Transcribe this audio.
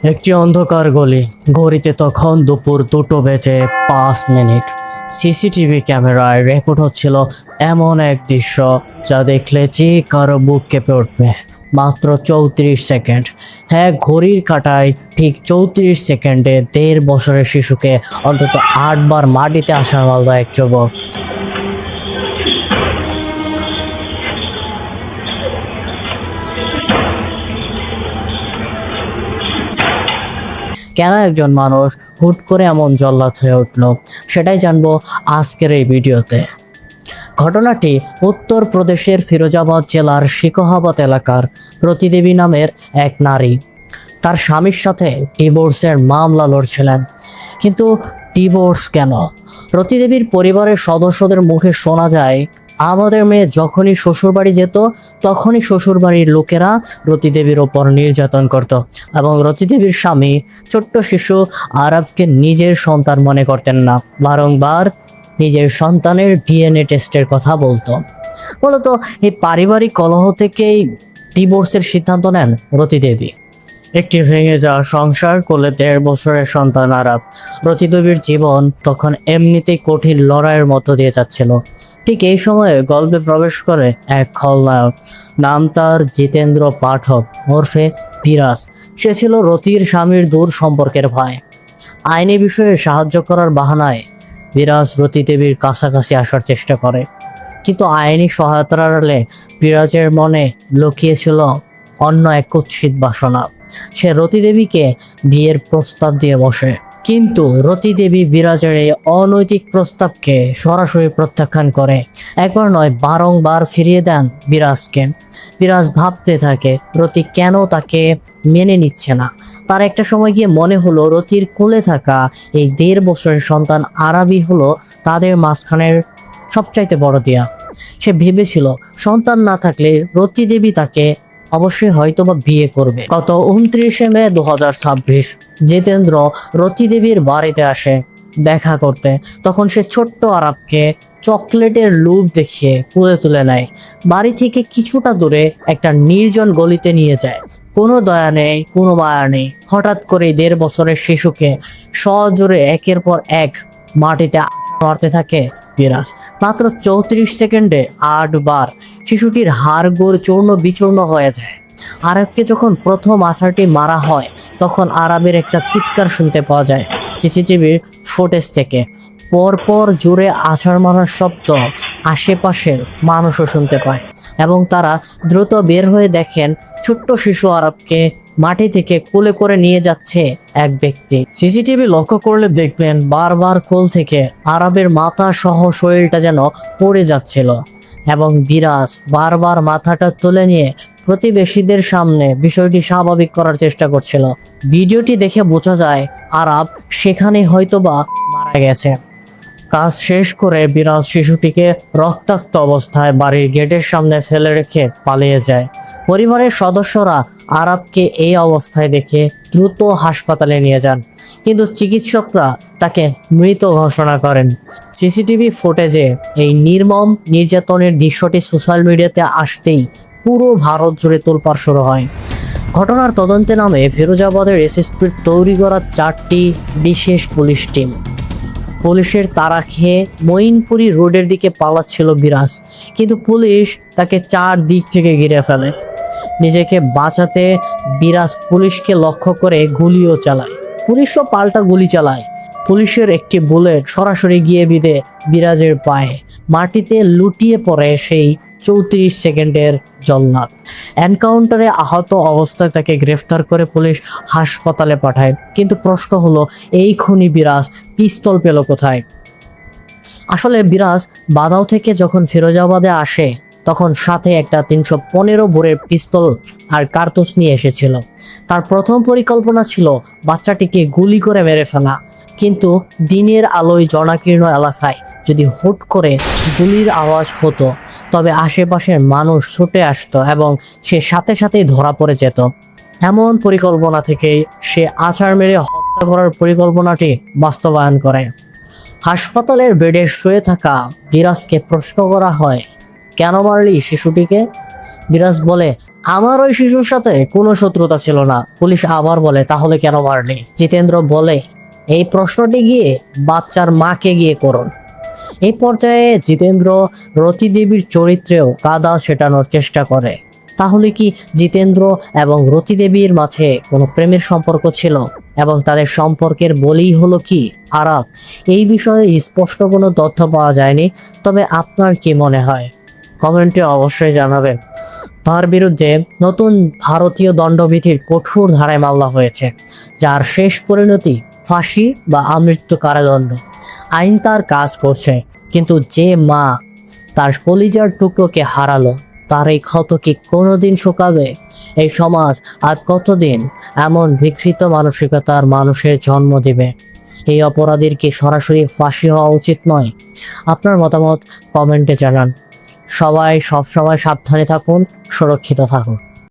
একটি অন্ধকার গলি, ঘড়িতে তখন দুপুর 2:05। সিসিটিভি ক্যামেরায় রেকর্ড হচ্ছিল এমন এক দৃশ্য যা দেখলে যে কারো বুক কেঁপে উঠবে। মাত্র 34 সেকেন্ড। হ্যাঁ, ঘড়ির কাঁটায় ঠিক 34 সেকেন্ডে 1.5 বছরের শিশুকে অন্তত 8 বার মাটিতে আছাড় মারল এক যুবক। কেন একজন মানুষ হুট করে এমন জল্লাদ হয়ে উঠল, সেটাই জানবো আজকের এই ভিডিওতে। ঘটনাটি উত্তর প্রদেশের ফিরোজাবাদ জেলার শিকোহাবাদ এলাকার রতিদেবী নামের এক নারী তার স্বামীর সাথে ডিভোর্সের মামলা লড়ছিলেন। কিন্তু ডিভোর্স কেন? রতিদেবীর পরিবারের সদস্যদের মুখে শোনা যায়, আমাদের মেয়ে যখনই শ্বশুরবাড়ি যেত তখনই শ্বশুরবাড়ির লোকেরা রতিদেবীর ওপর নির্যাতন করত এবং রতিদেবীর স্বামী ছোট্ট শিশু আরবকে নিজের সন্তান মনে করতেন না, বারংবার নিজের সন্তানের ডিএনএ টেস্টের কথা বলতো। মূলত এই পারিবারিক কলহ থেকেই ডিভোর্সের সিদ্ধান্ত নেন রতিদেবী। একটি ভেঙে যাওয়া সংসার, কোলে 1.5 বছরের সন্তান আরব। রতিদেবীর জীবন তখন এমনিতেই কঠিন লড়াইয়ের মধ্য দিয়ে যাচ্ছিল। ঠিক এই সময়ে গল্পে প্রবেশ করে এক খলনায়ক। নাম তার জিতেন্দ্র পাঠক ওরফে বিরাজ। সে ছিল রতির স্বামীর দূর সম্পর্কের ভাই। আইনি বিষয়ে সাহায্য করার বাহানায় বিরাজ রতিদেবীর কাছাকাছি আসার চেষ্টা করে, কিন্তু আইনি সহায়তার আড়ালে বিরাজের মনে লুকিয়েছিল অন্য এক কুৎসিত বাসনা। সে রতিদেবীকে বিয়ের প্রস্তাব দিয়ে বসে, কিন্তু রতিদেবী বিরাজের এই অনৈতিক প্রস্তাবকে সরাসরি প্রত্যাখ্যান করে। একবার নয়, বারংবার ফিরিয়ে দেন বিরাজকে। বিরাজ ভাবতে থাকে রতি কেন তাকে মেনে নিচ্ছে না। তার একটা সময় গিয়ে মনে হলো রতির কোলে থাকা এই 1.5 বছরের সন্তান আরাবি হলো তাদের মাঝখানের সবচাইতে বড় দিয়া। সে ভেবেছিল সন্তান না থাকলে রতিদেবী তাকে অবশ্যই হয়তোবা বিয়ে করবে। গত 29 মে 2026 জিতেন্দ্র রতিদেবীর বাড়িতে আসে দেখা করতে। তখন সে ছোট্ট আরবকে চকলেটের লোভ দেখিয়ে কোলে তুলে নেয়। বাড়ি থেকে কিছুটা দূরে একটা নির্জন গলিতে নিয়ে যায়। কোনো দয়া নেই, কোনো মায়া নেই। হঠাৎ করে 1.5 বছরের শিশুকে সজোরে একের পর এক মাটিতে মারতে থাকে বিরাজ। মাত্র 34 সেকেন্ডে 8 বার শিশুটির হাড়গোড় চূর্ণ বিচূর্ণ হয়ে যায়। আরবকে যখন প্রথম আছাড়টি মারা হয় তখন আরবের একটা চিৎকার শুনতে পাওয়া যায় সিসিটিভির ফুটেজ থেকে। পরপর জোরে আছাড় মারার শব্দ আশেপাশের মানুষও শুনতে পায় এবং তারা দ্রুত বের হয়ে দেখেন ছোট্ট শিশু আরবকে মাটি থেকে কোলে করে নিয়ে যাচ্ছে এক ব্যক্তি। সিসিটিভি লক্ষ্য করলে দেখবেন বারবার কোল থেকে আরবের মাথা সহ শরীরটা যেন পড়ে যাচ্ছিল এবং বিরাজ বারবার মাথাটা তুলে নিয়ে প্রতিবেশীদের সামনে বিষয়টি স্বাভাবিক করার চেষ্টা করছিল। ভিডিওটি দেখে বোঝা যায় আরব সেখানে হয়তোবা মারা গেছে। কাজ শেষ করে বিরাজ শিশুটিকে রক্তাক্ত অবস্থায় বাড়ির গেটের সামনে ফেলে রেখে পালিয়ে যায়। পরিবারের সদস্যরা আরবকে এই অবস্থায় দেখে দ্রুত হাসপাতালে নিয়ে যান, কিন্তু চিকিৎসকরা তাকে মৃত ঘোষণা করেন। সিসিটিভি ফুটেজে এই নির্মম নির্যাতনের দৃশ্যটি সোশ্যাল মিডিয়াতে আসতেই পুরো ভারত জুড়ে তোলপাড় শুরু হয়। ঘটনার তদন্তে নামে ফিরোজাবাদের এসএসপির তৈরি করা 4টি বিশেষ পুলিশ টিম। পুলিশের তাড়া খেয়ে মঈনপুরি রোডের দিকে পালাচ্ছিল বিরাজ, কিন্তু পুলিশ তাকে 4 দিক থেকে ঘিরে ফেলে। নিজেকে বাঁচাতে বিরাজ পুলিশকে লক্ষ্য করে গুলিও চালায়। পুলিশও পাল্টা গুলি চালায়। পুলিশের একটি বুলেট সরাসরি গিয়ে বিঁধে বিরাজের পায়ে। মাটিতে লুটিয়ে পড়ে সেই 34 সেকেন্ডের জল্লাদ। এনকাউন্টারে আহত অবস্থায় তাকে গ্রেফতার করে পুলিশ হাসপাতালে পাঠায়। কিন্তু প্রশ্ন হলো, এই খুনি বিরাজ পিস্তল পেল কোথায়? আসলে বিরাজ বাদাও থেকে যখন ফিরোজাবাদে আসে তখন সাথে একটা 315 বোরের পিস্তল আর কার্তুজ নিয়ে এসেছিল। তার প্রথম পরিকল্পনা ছিল বাচ্চাটিকে গুলি করে মেরে ফেলা, কিন্তু দিনের আলোয় জনাকীর্ণ এলাকায় যদি হুট করে গুলির আওয়াজ হতো তবে আশেপাশের মানুষ ছুটে আসতো এবং সে সাথে সাথেই ধরা পড়ে যেত। এমন পরিকল্পনা থেকেই সে আছাড় মেরে হত্যা করার পরিকল্পনাটি বাস্তবায়ন করে। হাসপাতালের বেডে শুয়ে থাকা বিরাজকে প্রশ্ন করা হয়, কেন মারলি শিশুটিকে? বিরাজ বলে, আমার ওই শিশুর সাথে কোনো শত্রুতা ছিল না। পুলিশ আবার বলে, তাহলে কেন মারলি? জিতেন্দ্র বলে, এই প্রশ্নটি গিয়ে বাচ্চার মাকে গিয়ে করুন। এই পর্যায়ে জিতেন্দ্র রতি দেবীর চরিত্রেও কাদা ছেটানোর চেষ্টা করে। তাহলে কি জিতেন্দ্র এবং রতি দেবীর মাঝে কোনো প্রেমের সম্পর্ক ছিল এবং তাদের সম্পর্কের বলেই হলো কি আরাপ? এই বিষয়ে স্পষ্ট কোনো তথ্য পাওয়া যায়নি, তবে আপনার কি মনে হয় কমেন্টে অবশ্যই জানাবেন। তার বিরুদ্ধে নতুন ভারতীয় দণ্ডবিধির কঠোর ধারায় মামলা হয়েছে, যার শেষ পরিণতি ফাঁসি বা আমৃত্যু কারাদণ্ড। আইন তার কাজ করছে, কিন্তু যে মা তার কলিজার টুকরোকে হারালো, তার এই ক্ষত কি কোনোদিন শুকাবে? এই সমাজ আর কতদিন এমন বিকৃত মানসিকতার মানুষের জন্ম দিবে? এই অপরাধীর কি সরাসরি ফাঁসি হওয়া উচিত নয়? আপনার মতামত কমেন্টে জানান। সবাই সবসময় সাবধানে থাকুন, সুরক্ষিত থাকুন।